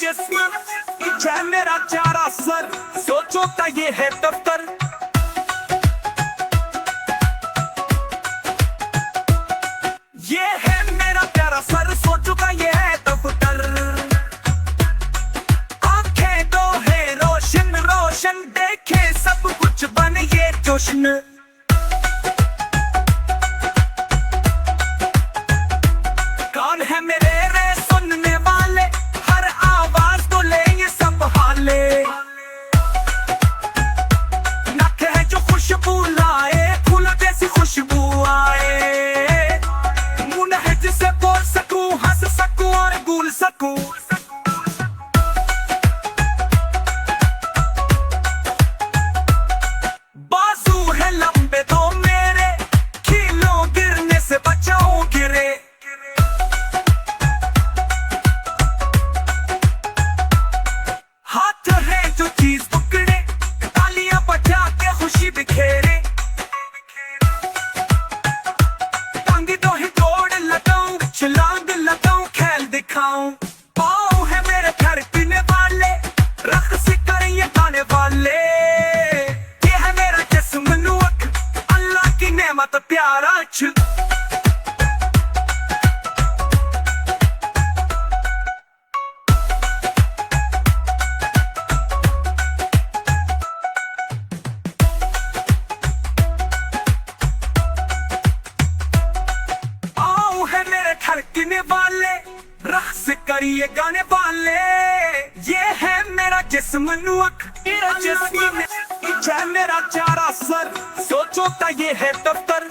जिस्म, है मेरा चारा सर, सोचो का ये है दफ्तर। ये है मेरा प्यारा सर, सोचो का ये है दफ्तर। आंखें तो है रोशन रोशन, देखे सब कुछ बन ये जोशन। कौन है मेरे रे सुनने वाले, हर आवाज को ले ये सब हाले। नख है जो खुशबू लाए, फूलों जैसी खुशबू आए। मुंह है जिसे बोल सकूं, हंस सकूं और भूल सकूं। बाजू है लंबे तो मेरे, खीलों गिरने से बचाओ गिरे। हाथ है जो चीज पकड़े, तालियां बजा के खुशी बिखेरे। टांगी तो ही दौड़ लगाऊं, छलांग लगाऊं, खेल दिखाऊं। पाँव है मेरे धड़कने वाले, रक्स करें ये गाने वाले। ये है मेरा जिस्म नुअक, अल्लाह की नेमत प्यारा छ। धड़कने वाले, रक्स करिए गाने वाले। ये है मेरा जिस्म नुअक, मेरा जिस्म है मेरा चारा सर, सोचो का ये है दफ्तर।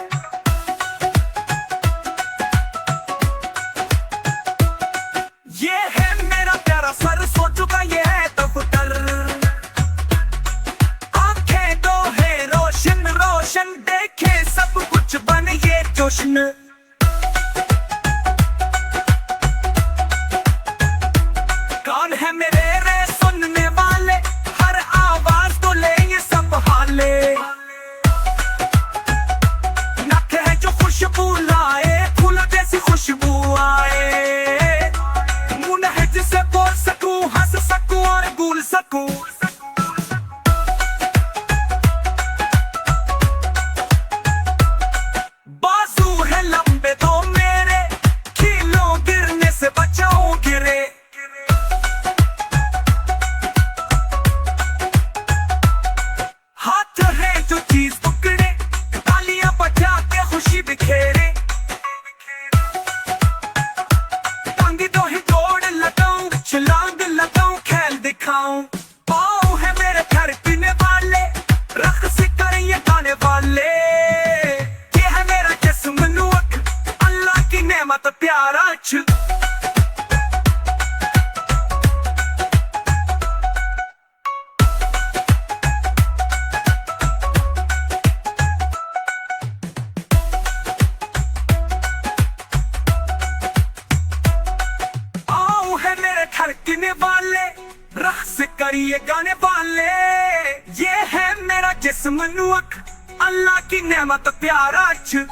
ये है मेरा प्यारा सर, सोचो का ये है दफ्तर। आंखें तो है रोशन रोशन, देखे सब कुछ बन ये जोशन। कौन है मेरे रे सुनने वाले, हर आवाज को ले ये सब हाले। नख है जो खुशबू लाए, फूलों जैसी खुशबू आए। मुंह है जिसे बोल सकूं, हंस सकूं और भूल सकूं। बाजू है लंबे तो मेरे, खीलों गिरने से बचाओ गिरे। हाथ है जो चीज पकड़े, तालियां बजा के खुशी बिखेरे। टांगी तो ही दौड़ लगाऊं, छलांग लगाऊं, खेल दिखाऊं। पाँव है मेरे धड़कने वाले, रक्स करें ये गाने वाले। ये है मेरा जिस्म नुअक, अल्लाह की नेमत प्यारा छ। धड़कने वाले, रक्स करिए गाने वाले। ये है मेरा जिस्म नुअक, अल्लाह की नेमत प्यारा छ।